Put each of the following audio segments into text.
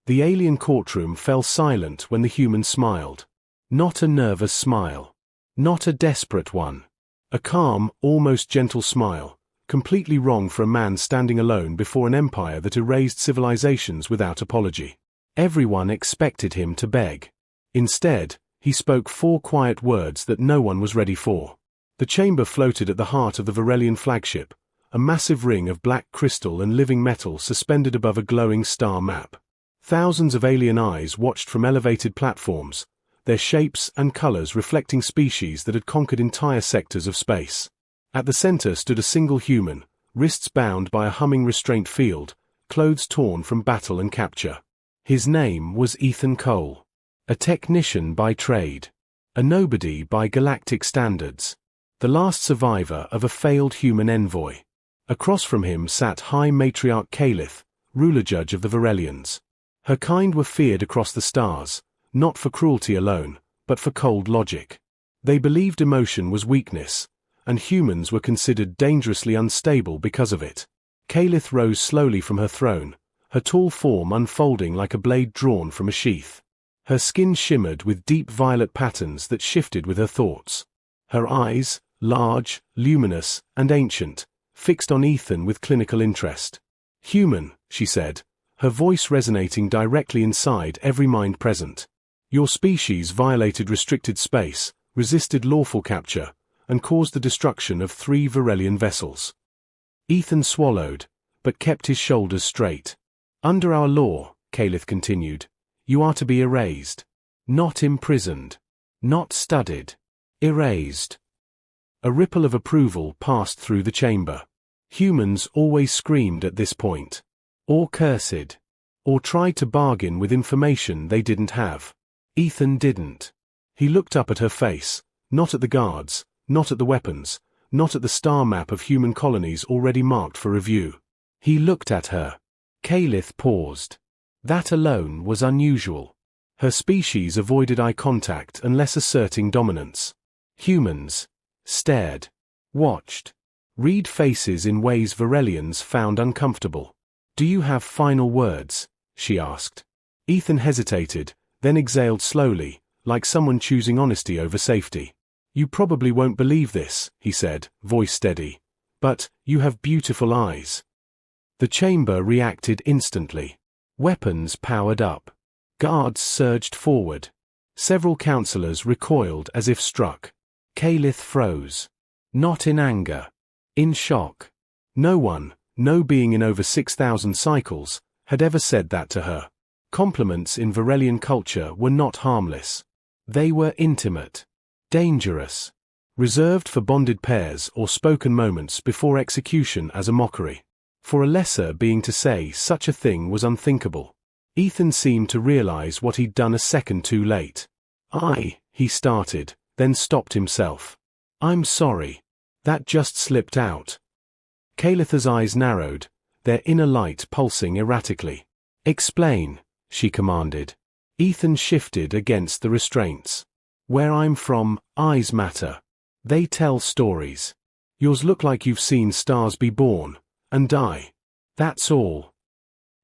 The alien courtroom fell silent when the human smiled. Not a nervous smile. Not a desperate one. A calm, almost gentle smile, completely wrong for a man standing alone before an empire that erased civilizations without apology. Everyone expected him to beg. Instead, he spoke 4 quiet words that no one was ready for. The chamber floated at the heart of the Varelian flagship, a massive ring of black crystal and living metal suspended above a glowing star map. Thousands of alien eyes watched from elevated platforms, their shapes and colors reflecting species that had conquered entire sectors of space. At the center stood a single human, wrists bound by a humming restraint field, clothes torn from battle and capture. His name was Ethan Cole. A technician by trade. A nobody by galactic standards. The last survivor of a failed human envoy. Across from him sat High Matriarch Kalith, ruler judge of the Varelians. Her kind were feared across the stars, not for cruelty alone, but for cold logic. They believed emotion was weakness, and humans were considered dangerously unstable because of it. Kalith rose slowly from her throne, her tall form unfolding like a blade drawn from a sheath. Her skin shimmered with deep violet patterns that shifted with her thoughts. Her eyes, large, luminous, and ancient, fixed on Ethan with clinical interest. "Human," she said, her voice resonating directly inside every mind present. "Your species violated restricted space, resisted lawful capture, and caused the destruction of 3 Varelian vessels." Ethan swallowed, but kept his shoulders straight. "Under our law," Kalith continued, "you are to be erased. Not imprisoned. Not studied. Erased." A ripple of approval passed through the chamber. Humans always screamed at this point. Or cursed. Or tried to bargain with information they didn't have. Ethan didn't. He looked up at her face, not at the guards, not at the weapons, not at the star map of human colonies already marked for review. He looked at her. Kalith paused. That alone was unusual. Her species avoided eye contact unless asserting dominance. Humans stared, watched, read faces in ways Varelians found uncomfortable. "Do you have final words?" she asked. Ethan hesitated, then exhaled slowly, like someone choosing honesty over safety. "You probably won't believe this," he said, voice steady, "but you have beautiful eyes." The chamber reacted instantly. Weapons powered up. Guards surged forward. Several counselors recoiled as if struck. Kalith froze. Not in anger. In shock. No one, no being in over 6,000 cycles, had ever said that to her. Compliments in Varelian culture were not harmless. They were intimate. Dangerous. Reserved for bonded pairs or spoken moments before execution as a mockery. For a lesser being to say such a thing was unthinkable. Ethan seemed to realize what he'd done a second too late. He started, then stopped himself. "I'm sorry. That just slipped out." Kalith's eyes narrowed, their inner light pulsing erratically. "Explain," she commanded. Ethan shifted against the restraints. "Where I'm from, eyes matter. They tell stories. Yours look like you've seen stars be born and die. That's all."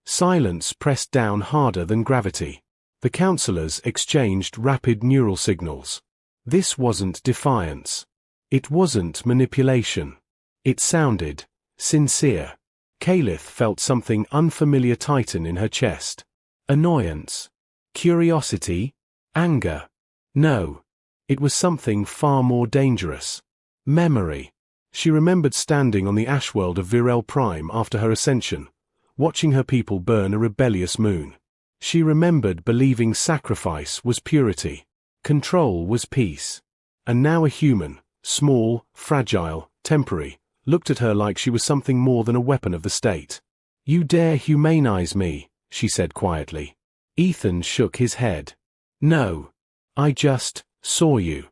Silence pressed down harder than gravity. The counselors exchanged rapid neural signals. This wasn't defiance. It wasn't manipulation. It sounded sincere. Kalith felt something unfamiliar tighten in her chest. Annoyance. Curiosity. Anger. No. It was something far more dangerous. Memory. She remembered standing on the ash world of Virel Prime after her ascension, watching her people burn a rebellious moon. She remembered believing sacrifice was purity. Control was peace. And now a human, small, fragile, temporary, looked at her like she was something more than a weapon of the state. "You dare humanize me," she said quietly. Ethan shook his head. "No. I just saw you."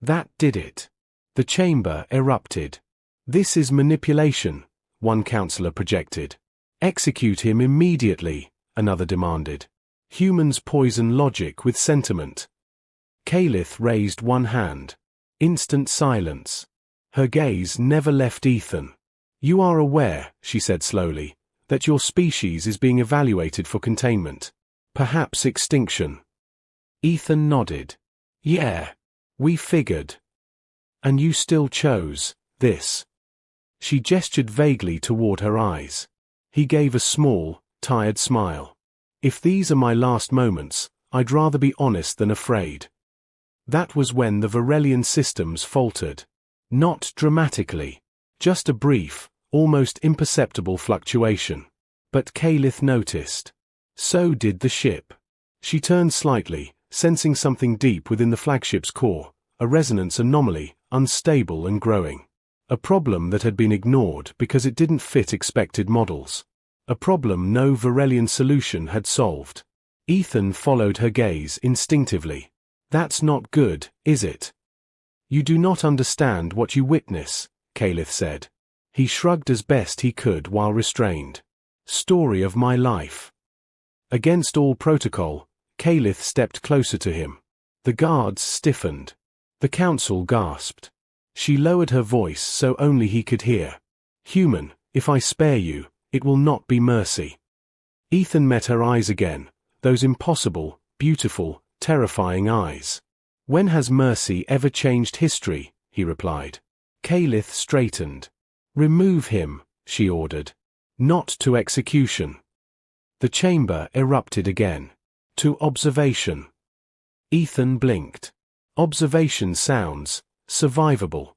That did it. The chamber erupted. "This is manipulation," one counselor projected. "Execute him immediately," another demanded. "Humans poison logic with sentiment." Kalith raised one hand. Instant silence. Her gaze never left Ethan. "You are aware," she said slowly, "that your species is being evaluated for containment. Perhaps extinction. Ethan nodded. Yeah. We figured. And you still chose this. She gestured vaguely toward her eyes. He gave a small, tired smile. If these are my last moments, I'd rather be honest than afraid. That was when the Varelian systems faltered. Not dramatically. Just a brief, almost imperceptible fluctuation. But Kalith noticed. So did the ship. She turned slightly, sensing something deep within the flagship's core, a resonance anomaly, unstable and growing. A problem that had been ignored because it didn't fit expected models. A problem no Varelian solution had solved. Ethan followed her gaze instinctively. That's not good, is it? You do not understand what you witness, Kalith said. He shrugged as best he could while restrained. Story of my life. Against all protocol, Kalith stepped closer to him. The guards stiffened. The council gasped. She lowered her voice so only he could hear. Human, if I spare you, it will not be mercy. Ethan met her eyes again, those impossible, beautiful, terrifying eyes. When has mercy ever changed history? He replied. Kalith straightened. Remove him, she ordered. Not to execution. The chamber erupted again. To observation. Ethan blinked. Observation sounds survivable.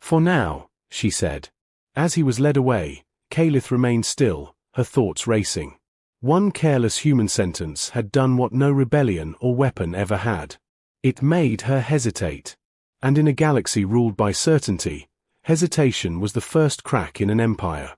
For now, she said. As he was led away, Kalith remained still, her thoughts racing. One careless human sentence had done what no rebellion or weapon ever had. It made her hesitate. And in a galaxy ruled by certainty, hesitation was the first crack in an empire.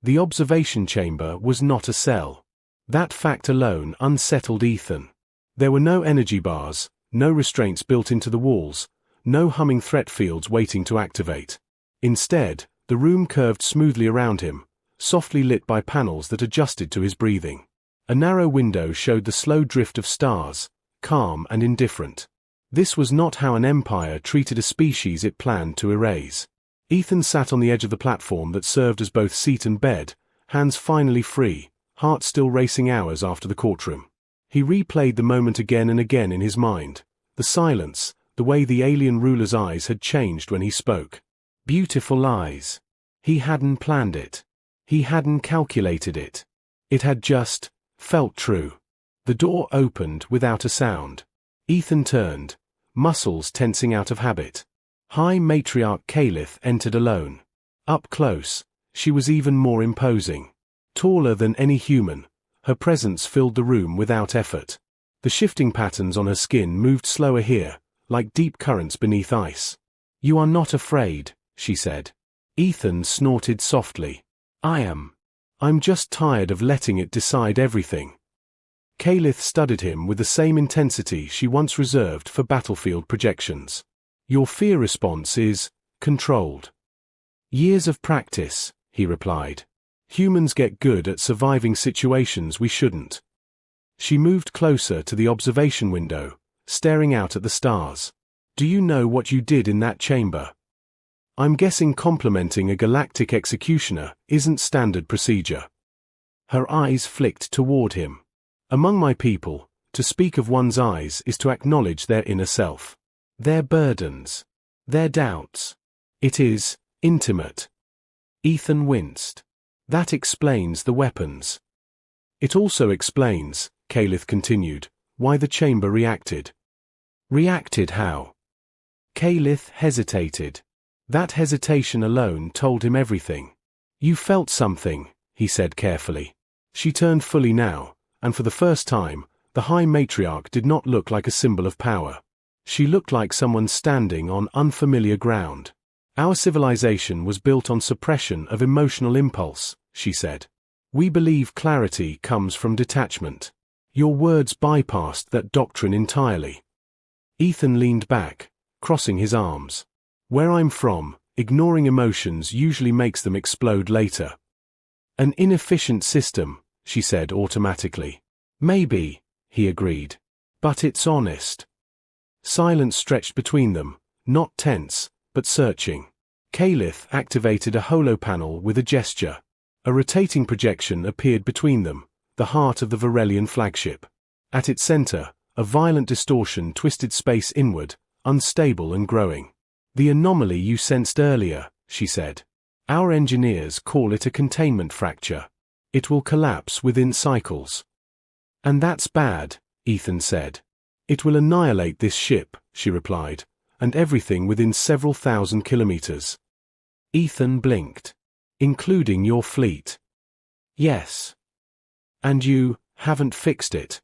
The observation chamber was not a cell. That fact alone unsettled Ethan. There were no energy bars, no restraints built into the walls, no humming threat fields waiting to activate. Instead, the room curved smoothly around him, softly lit by panels that adjusted to his breathing. A narrow window showed the slow drift of stars, calm and indifferent. This was not how an empire treated a species it planned to erase. Ethan sat on the edge of the platform that served as both seat and bed, hands finally free, heart still racing hours after the courtroom. He replayed the moment again and again in his mind. The silence, the way the alien ruler's eyes had changed when he spoke. Beautiful eyes. He hadn't planned it. He hadn't calculated it. It had just felt true. The door opened without a sound. Ethan turned, muscles tensing out of habit. High Matriarch Kalith entered alone. Up close, she was even more imposing. Taller than any human, her presence filled the room without effort. The shifting patterns on her skin moved slower here, like deep currents beneath ice. You are not afraid, she said. Ethan snorted softly. I am. I'm just tired of letting it decide everything. Kalith studied him with the same intensity she once reserved for battlefield projections. Your fear response is controlled. Years of practice, he replied. Humans get good at surviving situations we shouldn't. She moved closer to the observation window, staring out at the stars. Do you know what you did in that chamber? I'm guessing complimenting a galactic executioner isn't standard procedure. Her eyes flicked toward him. Among my people, to speak of one's eyes is to acknowledge their inner self. Their burdens. Their doubts. It is intimate. Ethan winced. That explains the weapons. It also explains, Kalith continued, why the chamber reacted. Reacted how? Kalith hesitated. That hesitation alone told him everything. You felt something, he said carefully. She turned fully now, and for the first time, the High Matriarch did not look like a symbol of power. She looked like someone standing on unfamiliar ground. Our civilization was built on suppression of emotional impulse, she said. We believe clarity comes from detachment. Your words bypassed that doctrine entirely. Ethan leaned back, crossing his arms. Where I'm from, ignoring emotions usually makes them explode later. An inefficient system, she said automatically. Maybe, he agreed. But it's honest. Silence stretched between them, not tense, but searching. Kalith activated a holo panel with a gesture. A rotating projection appeared between them, the heart of the Varelian flagship. At its center, a violent distortion twisted space inward, unstable and growing. "The anomaly you sensed earlier," she said. "Our engineers call it a containment fracture. It will collapse within cycles." "And that's bad," Ethan said. "It will annihilate this ship," she replied, "and everything within several thousand kilometers." Ethan blinked. "Including your fleet?" "Yes." "And you haven't fixed it?"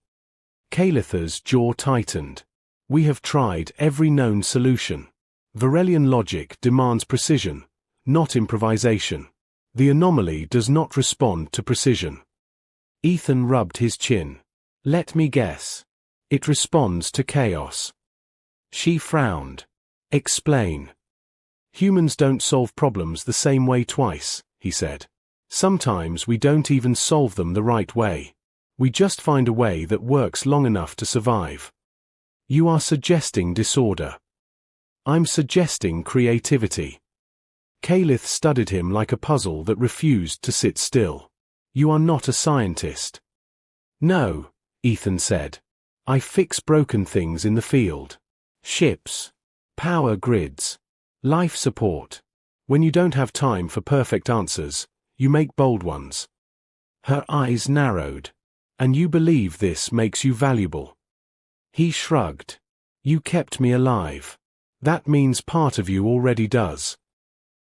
Kalitha's jaw tightened. "We have tried every known solution. Varelian logic demands precision, not improvisation. The anomaly does not respond to precision." Ethan rubbed his chin. "Let me guess. It responds to chaos." She frowned. "Explain." "Humans don't solve problems the same way twice," he said. "Sometimes we don't even solve them the right way. We just find a way that works long enough to survive." "You are suggesting disorder." "I'm suggesting creativity." Kalith studied him like a puzzle that refused to sit still. "You are not a scientist." "No," Ethan said. "I fix broken things in the field. Ships. Power grids. Life support. When you don't have time for perfect answers, you make bold ones." Her eyes narrowed. "And you believe this makes you valuable?" He shrugged. "You kept me alive. That means part of you already does."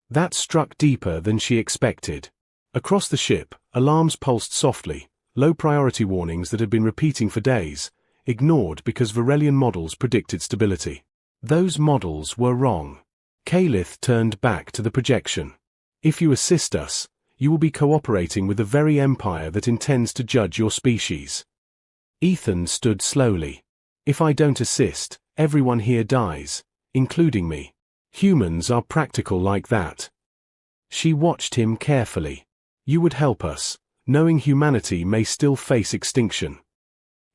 That struck deeper than she expected. Across the ship, alarms pulsed softly, low priority warnings that had been repeating for days, ignored because Varelian models predicted stability. Those models were wrong. Kalith turned back to the projection. "If you assist us, you will be cooperating with the very empire that intends to judge your species." Ethan stood slowly. "If I don't assist, everyone here dies, including me. Humans are practical like that." She watched him carefully. "You would help us, knowing humanity may still face extinction."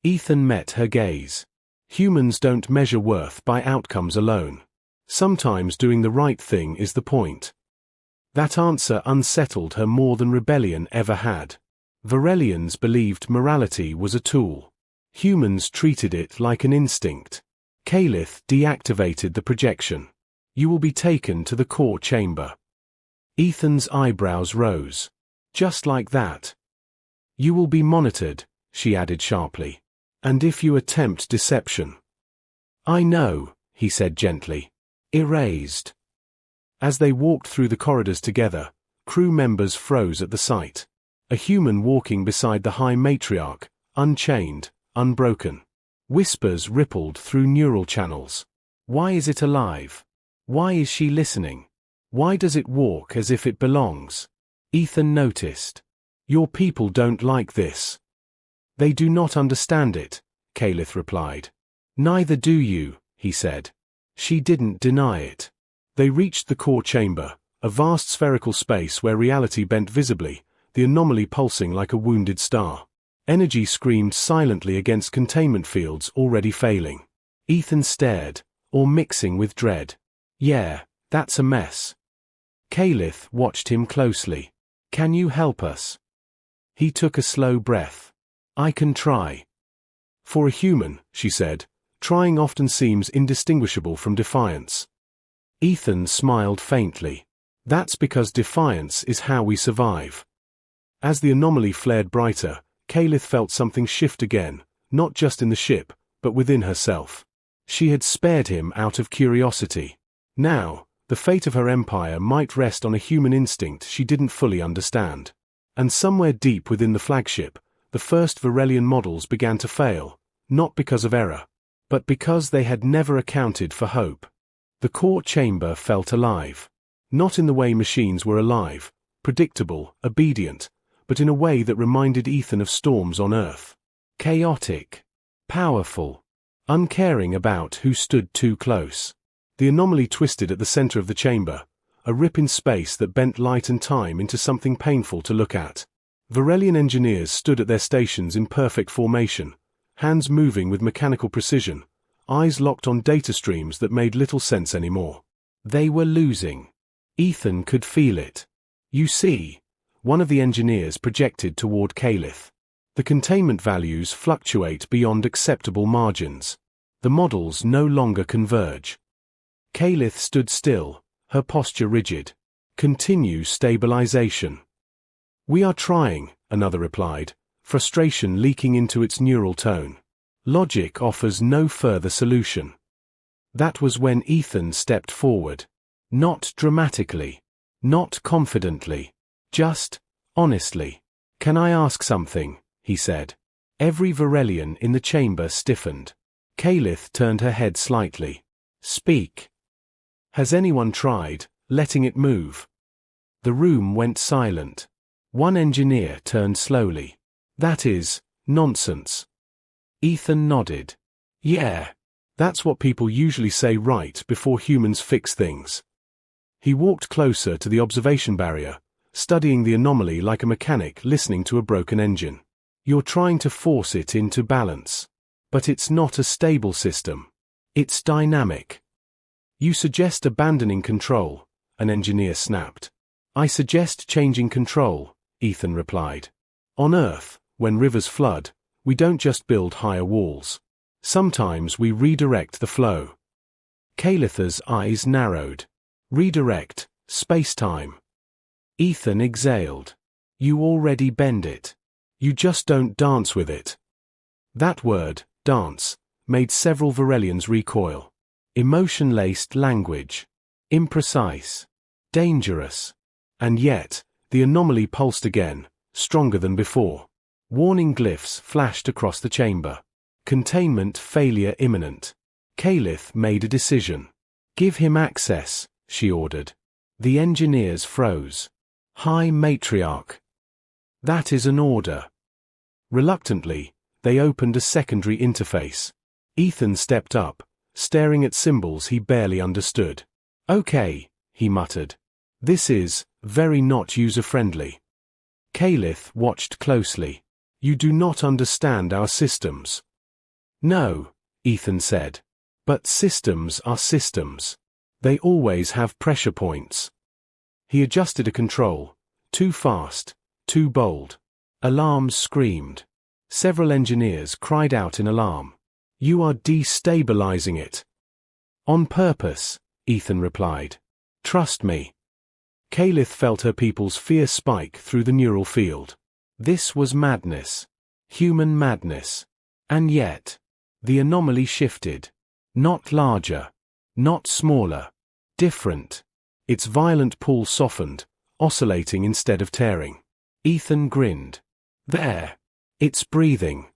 Ethan met her gaze. "Humans don't measure worth by outcomes alone. Sometimes doing the right thing is the point." That answer unsettled her more than rebellion ever had. Varelians believed morality was a tool. Humans treated it like an instinct. Kalith deactivated the projection. "You will be taken to the core chamber." Ethan's eyebrows rose. "Just like that?" "You will be monitored," she added sharply. "And if you attempt deception—" "I know," he said gently. "Erased." As they walked through the corridors together, crew members froze at the sight. A human walking beside the High Matriarch, unchained, unbroken. Whispers rippled through neural channels. Why is it alive? Why is she listening? Why does it walk as if it belongs? Ethan noticed. "Your people don't like this." "They do not understand it," Kalith replied. "Neither do you," he said. She didn't deny it. They reached the core chamber, a vast spherical space where reality bent visibly, the anomaly pulsing like a wounded star. Energy screamed silently against containment fields already failing. Ethan stared, or mixing with dread. "Yeah, that's a mess." Kalith watched him closely. "Can you help us?" He took a slow breath. "I can try." "For a human," she said, "trying often seems indistinguishable from defiance." Ethan smiled faintly. "That's because defiance is how we survive." As the anomaly flared brighter, Kalith felt something shift again, not just in the ship, but within herself. She had spared him out of curiosity. Now, the fate of her empire might rest on a human instinct she didn't fully understand. And somewhere deep within the flagship, the first Varelian models began to fail, not because of error, but because they had never accounted for hope. The core chamber felt alive. Not in the way machines were alive, predictable, obedient, but in a way that reminded Ethan of storms on Earth. Chaotic, powerful, uncaring about who stood too close. The anomaly twisted at the center of the chamber, a rip in space that bent light and time into something painful to look at. Varelian engineers stood at their stations in perfect formation, hands moving with mechanical precision, eyes locked on data streams that made little sense anymore. They were losing. Ethan could feel it. "You see," one of the engineers projected toward Kalith. The containment values fluctuate beyond acceptable margins. The models no longer converge. Kalith stood still, her posture rigid. Continue stabilization. We are trying, another replied, frustration leaking into its neural tone. Logic offers no further solution. That was when Ethan stepped forward. Not dramatically. Not confidently. Just, honestly. Can I ask something? He said. Every Varelian in the chamber stiffened. Kalith turned her head slightly. Speak. Has anyone tried letting it move? The room went silent. One engineer turned slowly. That is nonsense. Ethan nodded. Yeah. That's what people usually say right before humans fix things. He walked closer to the observation barrier, studying the anomaly like a mechanic listening to a broken engine. You're trying to force it into balance. But it's not a stable system. It's dynamic. You suggest abandoning control, an engineer snapped. I suggest changing control, Ethan replied. On Earth, when rivers flood, we don't just build higher walls. Sometimes we redirect the flow. Kalith's eyes narrowed. Redirect, space-time. Ethan exhaled. You already bend it. You just don't dance with it. That word, dance, made several Varelians recoil. Emotion-laced language. Imprecise. Dangerous. And yet, the anomaly pulsed again, stronger than before. Warning glyphs flashed across the chamber. Containment failure imminent. Kalith made a decision. Give him access, she ordered. The engineers froze. High Matriarch. That is an order. Reluctantly, they opened a secondary interface. Ethan stepped up, staring at symbols he barely understood. Okay, he muttered. This is very not user-friendly. Kalith watched closely. You do not understand our systems. No, Ethan said. But systems are systems. They always have pressure points. He adjusted a control. Too fast, too bold. Alarms screamed. Several engineers cried out in alarm. You are destabilizing it. On purpose, Ethan replied. Trust me. Kalith felt her people's fear spike through the neural field. This was madness. Human madness. And yet, the anomaly shifted. Not larger. Not smaller. Different. Its violent pull softened, oscillating instead of tearing. Ethan grinned. There. It's breathing.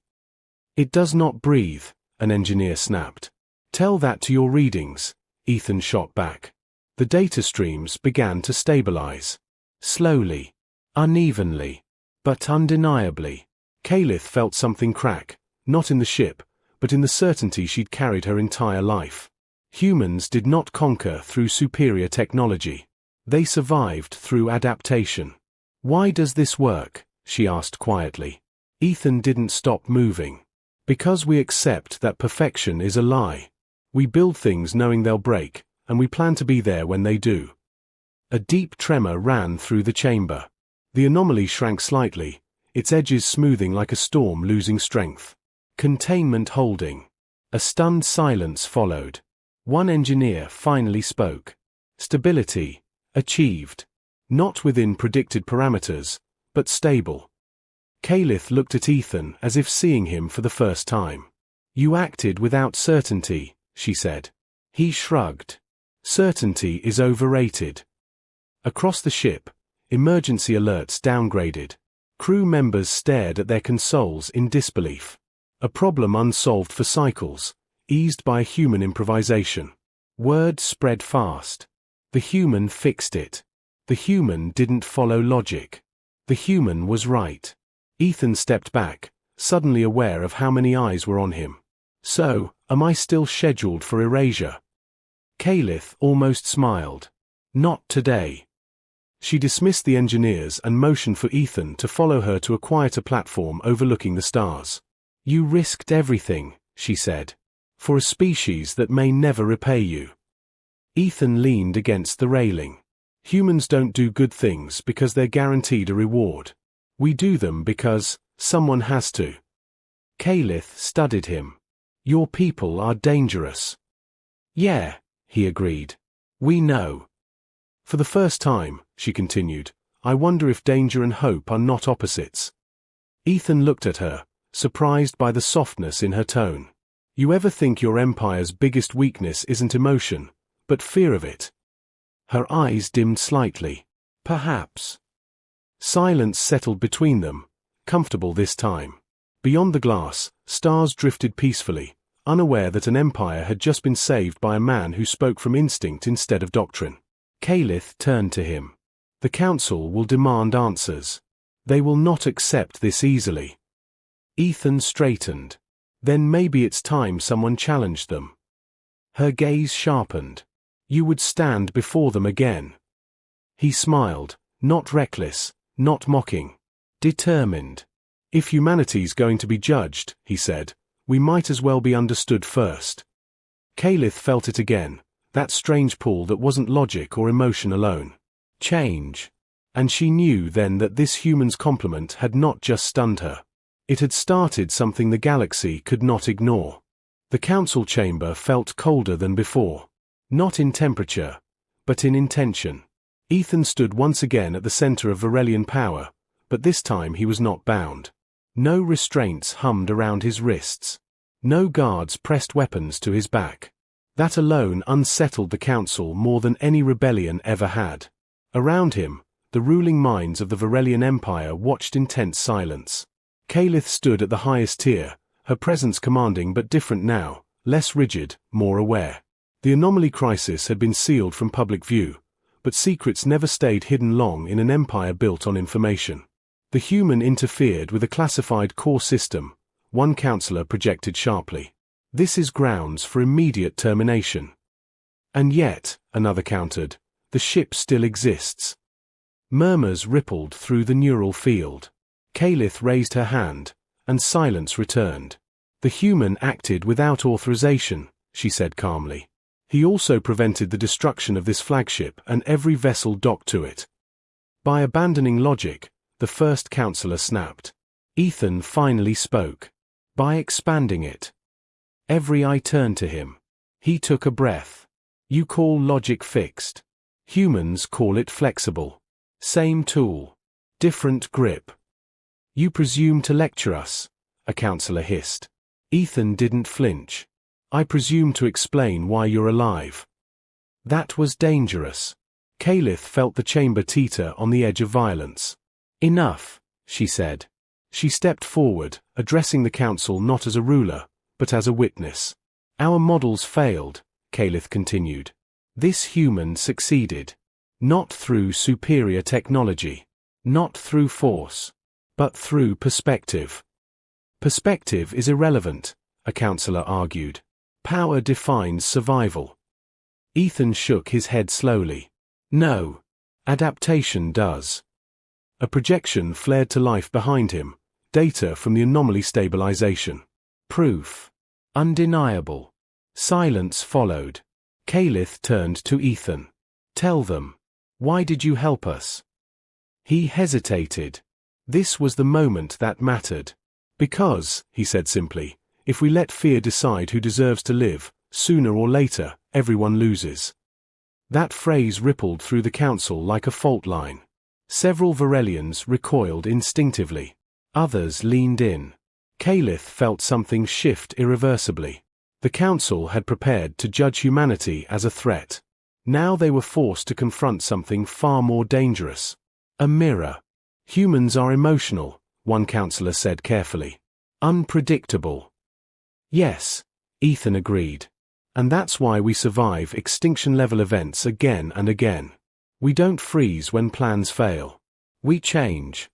It does not breathe, an engineer snapped. Tell that to your readings, Ethan shot back. The data streams began to stabilize. Slowly. Unevenly. But undeniably. Kalith felt something crack, not in the ship, but in the certainty she'd carried her entire life. Humans did not conquer through superior technology. They survived through adaptation. Why does this work? She asked quietly. Ethan didn't stop moving. Because we accept that perfection is a lie. We build things knowing they'll break, and we plan to be there when they do. A deep tremor ran through the chamber. The anomaly shrank slightly, its edges smoothing like a storm losing strength. Containment holding. A stunned silence followed. One engineer finally spoke. Stability. Achieved. Not within predicted parameters, but stable. Kalith looked at Ethan as if seeing him for the first time. You acted without certainty, she said. He shrugged. Certainty is overrated. Across the ship, emergency alerts downgraded. Crew members stared at their consoles in disbelief. A problem unsolved for cycles, eased by human improvisation. Word spread fast. The human fixed it. The human didn't follow logic. The human was right. Ethan stepped back, suddenly aware of how many eyes were on him. So, am I still scheduled for erasure? Kalith almost smiled. Not today. She dismissed the engineers and motioned for Ethan to follow her to a quieter platform overlooking the stars. You risked everything, she said, for a species that may never repay you. Ethan leaned against the railing. Humans don't do good things because they're guaranteed a reward. We do them because, Someone has to. Calith studied him. Your people are dangerous. Yeah, he agreed. We know. For the first time, she continued, I wonder if danger and hope are not opposites. Ethan looked at her, surprised by the softness in her tone. You ever think your empire's biggest weakness isn't emotion, but fear of it? Her eyes dimmed slightly. Perhaps. Silence settled between them, comfortable this time. Beyond the glass, stars drifted peacefully, unaware that an empire had just been saved by a man who spoke from instinct instead of doctrine. Calith turned to him. The council will demand answers. They will not accept this easily. Ethan straightened. Then maybe it's time someone challenged them. Her gaze sharpened. You would stand before them again. He smiled, not reckless, not mocking. Determined. If humanity's going to be judged, he said, we might as well be understood first. Calith felt it again, that strange pull that wasn't logic or emotion alone. Change. And she knew then that this human's compliment had not just stunned her. It had started something the galaxy could not ignore. The council chamber felt colder than before. Not in temperature, but in intention. Ethan stood once again at the center of Varelian power, but this time he was not bound. No restraints hummed around his wrists. No guards pressed weapons to his back. That alone unsettled the council more than any rebellion ever had. Around him, the ruling minds of the Varelian Empire watched in tense silence. Calith stood at the highest tier, her presence commanding but different now, less rigid, more aware. The anomaly crisis had been sealed from public view, but secrets never stayed hidden long in an empire built on information. The human interfered with a classified core system, one counselor projected sharply. This is grounds for immediate termination. And yet, another countered, the ship still exists. Murmurs rippled through the neural field. Calith raised her hand, and silence returned. The human acted without authorization, she said calmly. He also prevented the destruction of this flagship and every vessel docked to it. By abandoning logic, the first counselor snapped. Ethan finally spoke. By expanding it. Every eye turned to him. He took a breath. You call logic fixed. Humans call it flexible. Same tool. Different grip. You presume to lecture us, a counselor hissed. Ethan didn't flinch. I presume to explain why you're alive. That was dangerous. Calith felt the chamber teeter on the edge of violence. Enough, she said. She stepped forward, addressing the council not as a ruler, but as a witness. Our models failed, Calith continued. This human succeeded. Not through superior technology. Not through force. But through perspective. Perspective is irrelevant, a counselor argued. Power defines survival. Ethan shook his head slowly. No. Adaptation does. A projection flared to life behind him, data from the anomaly stabilization. Proof. Undeniable. Silence followed. Calith turned to Ethan. Tell them. Why did you help us? He hesitated. This was the moment that mattered. Because, he said simply, if we let fear decide who deserves to live, sooner or later, everyone loses. That phrase rippled through the council like a fault line. Several Varelians recoiled instinctively. Others leaned in. Calith felt something shift irreversibly. The council had prepared to judge humanity as a threat. Now they were forced to confront something far more dangerous. A mirror. Humans are emotional, one counselor said carefully. Unpredictable. Yes, Ethan agreed. And that's why we survive extinction-level events again and again. We don't freeze when plans fail. We change.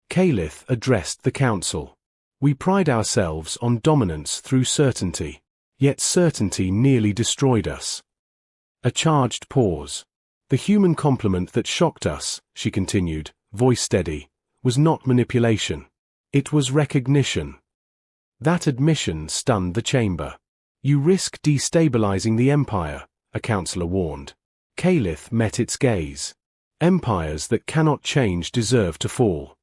Calith addressed the council. We pride ourselves on dominance through certainty. Yet certainty nearly destroyed us. A charged pause. The human compliment that shocked us, she continued, voice steady, was not manipulation. It was recognition. That admission stunned the chamber. You risk destabilizing the empire, a counselor warned. Calith met its gaze. Empires that cannot change deserve to fall.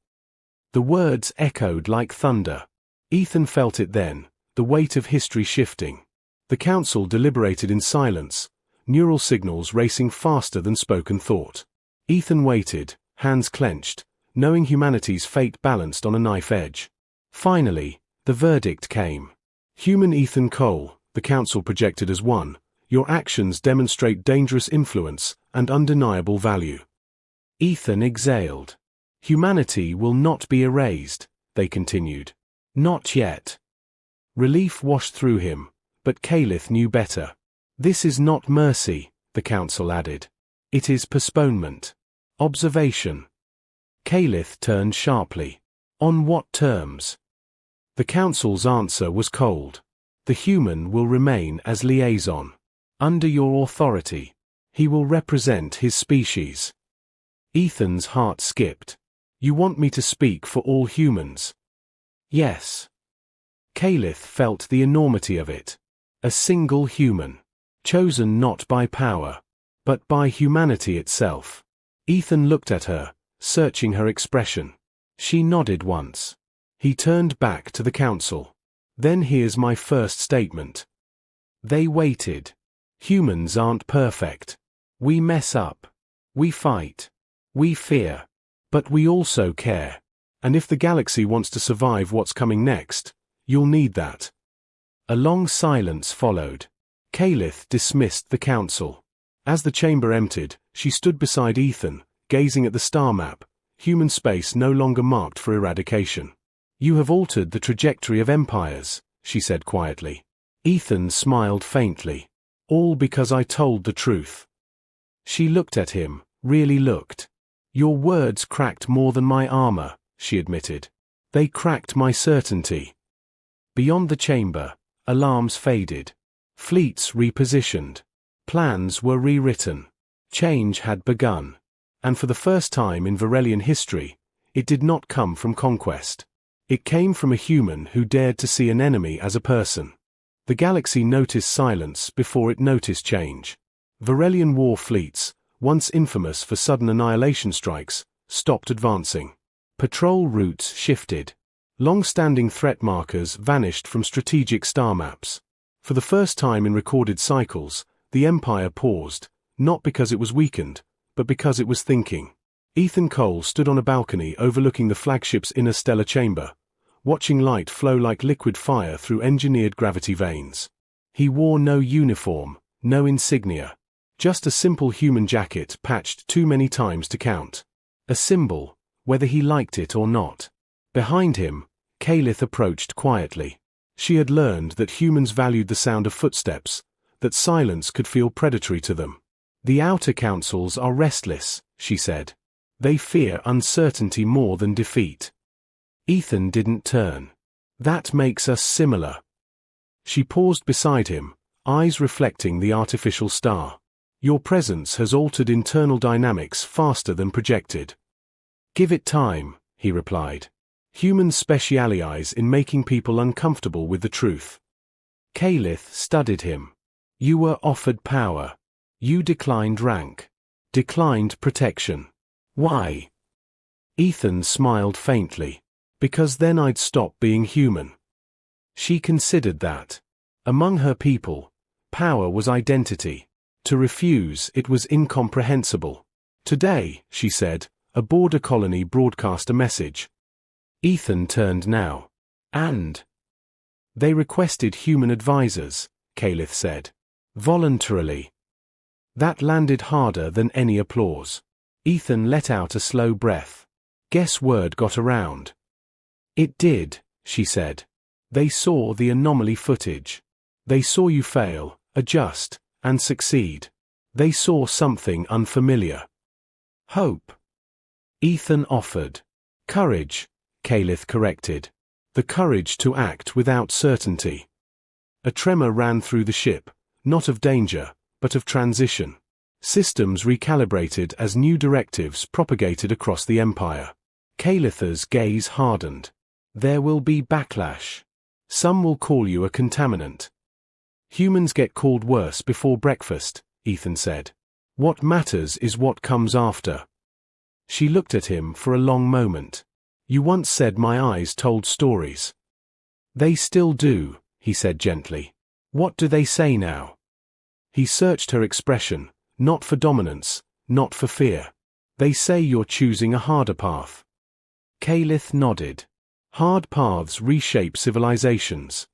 The words echoed like thunder. Ethan felt it then, the weight of history shifting. The council deliberated in silence, neural signals racing faster than spoken thought. Ethan waited, hands clenched, knowing humanity's fate balanced on a knife edge. Finally, the verdict came. Human Ethan Cole, the council projected as one, your actions demonstrate dangerous influence and undeniable value. Ethan exhaled. Humanity will not be erased, they continued. Not yet. Relief washed through him, but Calith knew better. This is not mercy, the council added. It is postponement. Observation. Calith turned sharply. On what terms? The council's answer was cold. The human will remain as liaison. Under your authority. He will represent his species. Ethan's heart skipped. You want me to speak for all humans? Yes. Calith felt the enormity of it. A single human. Chosen not by power, but by humanity itself. Ethan looked at her, searching her expression. She nodded once. He turned back to the council. Then here's my first statement. They waited. Humans aren't perfect. We mess up. We fight. We fear. But we also care. And if the galaxy wants to survive what's coming next, you'll need that. A long silence followed. Calith dismissed the council. As the chamber emptied, she stood beside Ethan, gazing at the star map, human space no longer marked for eradication. You have altered the trajectory of empires, she said quietly. Ethan smiled faintly. All because I told the truth. She looked at him, really looked. Your words cracked more than my armor, she admitted. They cracked my certainty. Beyond the chamber, alarms faded. Fleets repositioned. Plans were rewritten. Change had begun. And for the first time in Varelian history, it did not come from conquest. It came from a human who dared to see an enemy as a person. The galaxy noticed silence before it noticed change. Varelian war fleets, once infamous for sudden annihilation strikes, stopped advancing. Patrol routes shifted. Long-standing threat markers vanished from strategic star maps. For the first time in recorded cycles, the Empire paused, not because it was weakened, but because it was thinking. Ethan Cole stood on a balcony overlooking the flagship's interstellar chamber, watching light flow like liquid fire through engineered gravity veins. He wore no uniform, no insignia. Just a simple human jacket patched too many times to count. A symbol, whether he liked it or not. Behind him, Calith approached quietly. She had learned that humans valued the sound of footsteps, that silence could feel predatory to them. The outer councils are restless, she said. They fear uncertainty more than defeat. Ethan didn't turn. That makes us similar. She paused beside him, eyes reflecting the artificial star. Your presence has altered internal dynamics faster than projected. Give it time, he replied. Humans specialize in making people uncomfortable with the truth. Calith studied him. You were offered power. You declined rank. Declined protection. Why? Ethan smiled faintly. Because then I'd stop being human. She considered that. Among her people, power was identity. To refuse it was incomprehensible. Today, she said, a border colony broadcast a message. Ethan turned now. And? They requested human advisors, Calith said. Voluntarily. That landed harder than any applause. Ethan let out a slow breath. Guess word got around. It did, she said. They saw the anomaly footage. They saw you fail, adjust, and succeed. They saw something unfamiliar. Hope. Ethan offered. Courage, Calith corrected. The courage to act without certainty. A tremor ran through the ship, not of danger, but of transition. Systems recalibrated as new directives propagated across the Empire. Calith's gaze hardened. There will be backlash. Some will call you a contaminant. Humans get called worse before breakfast, Ethan said. What matters is what comes after. She looked at him for a long moment. You once said my eyes told stories. They still do, he said gently. What do they say now? He searched her expression, not for dominance, not for fear. They say you're choosing a harder path. Calith nodded. Hard paths reshape civilizations.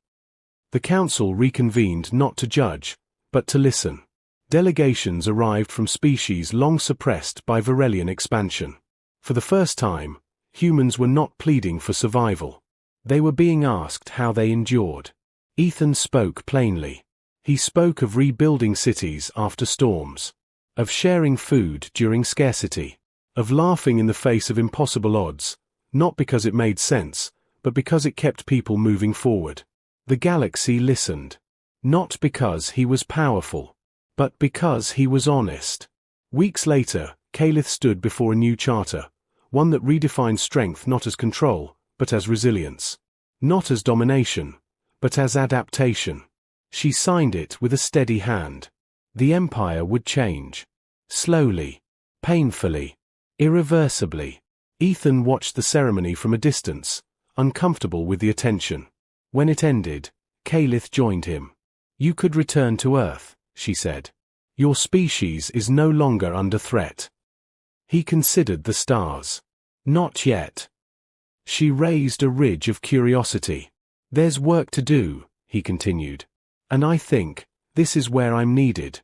The council reconvened not to judge, but to listen. Delegations arrived from species long suppressed by Varelian expansion. For the first time, humans were not pleading for survival. They were being asked how they endured. Ethan spoke plainly. He spoke of rebuilding cities after storms, of sharing food during scarcity, of laughing in the face of impossible odds, not because it made sense, but because it kept people moving forward. The galaxy listened. Not because he was powerful, but because he was honest. Weeks later, Calith stood before a new charter, one that redefined strength not as control, but as resilience. Not as domination, but as adaptation. She signed it with a steady hand. The Empire would change. Slowly, painfully, irreversibly. Ethan watched the ceremony from a distance, uncomfortable with the attention. When it ended, Calith joined him. You could return to Earth, she said. Your species is no longer under threat. He considered the stars. Not yet. She raised a ridge of curiosity. There's work to do, he continued. And I think, this is where I'm needed.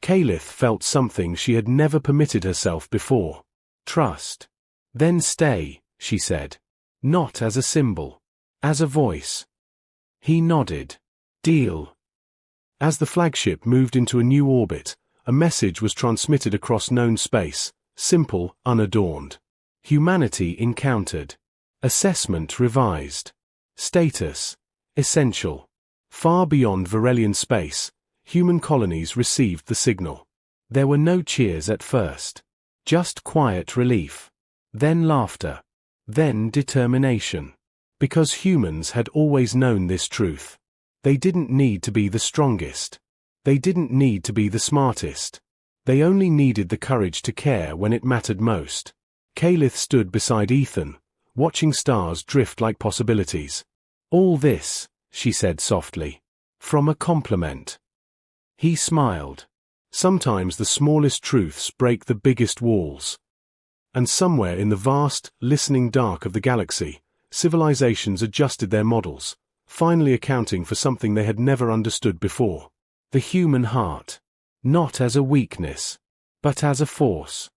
Calith felt something she had never permitted herself before. Trust. Then stay, she said. Not as a symbol. As a voice. He nodded. Deal. As the flagship moved into a new orbit, a message was transmitted across known space, simple, unadorned. Humanity encountered. Assessment revised. Status. Essential. Far beyond Varelian space, human colonies received the signal. There were no cheers at first. Just quiet relief. Then laughter. Then determination. Because humans had always known this truth. They didn't need to be the strongest. They didn't need to be the smartest. They only needed the courage to care when it mattered most. Calith stood beside Ethan, watching stars drift like possibilities. All this, she said softly, from a compliment. He smiled. Sometimes the smallest truths break the biggest walls. And somewhere in the vast, listening dark of the galaxy, civilizations adjusted their models, finally accounting for something they had never understood before. The human heart. Not as a weakness, but as a force.